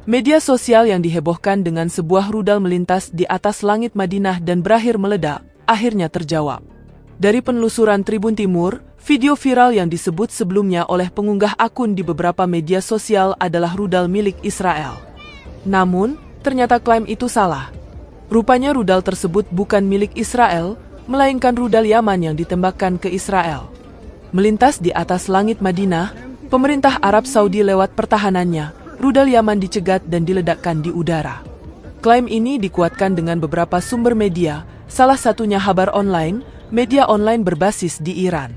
Media sosial yang dihebohkan dengan sebuah rudal melintas di atas langit Madinah dan berakhir meledak, akhirnya terjawab. Dari penelusuran Tribun Timur, video viral yang disebut sebelumnya oleh pengunggah akun di beberapa media sosial adalah rudal milik Israel. Namun, ternyata klaim itu salah. Rupanya rudal tersebut bukan milik Israel, melainkan rudal Yaman yang ditembakkan ke Israel. Melintas di atas langit Madinah, pemerintah Arab Saudi lewat pertahanannya, rudal Yaman dicegat dan diledakkan di udara. Klaim ini dikuatkan dengan beberapa sumber media, salah satunya Habar Online, media online berbasis di Iran.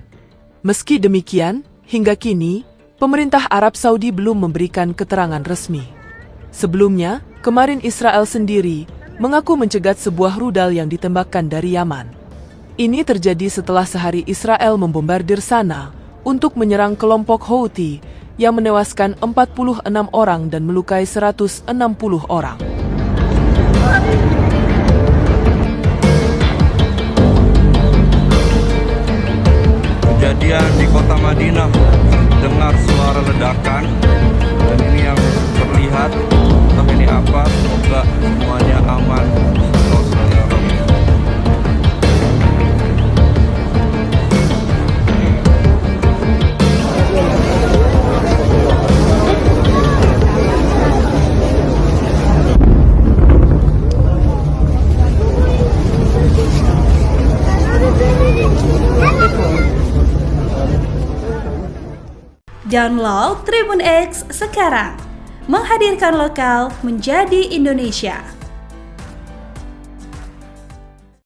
Meski demikian, hingga kini, pemerintah Arab Saudi belum memberikan keterangan resmi. Sebelumnya, kemarin Israel sendiri mengaku mencegat sebuah rudal yang ditembakkan dari Yaman. Ini terjadi setelah sehari Israel membombardir sana untuk menyerang kelompok Houthi yang menewaskan 46 orang dan melukai 160 orang. Kejadian di kota Madinah, dengar suara ledakan, dan ini yang terlihat, entah ini apa, semoga semuanya aman. Download Tribun X sekarang, menghadirkan lokal menjadi Indonesia.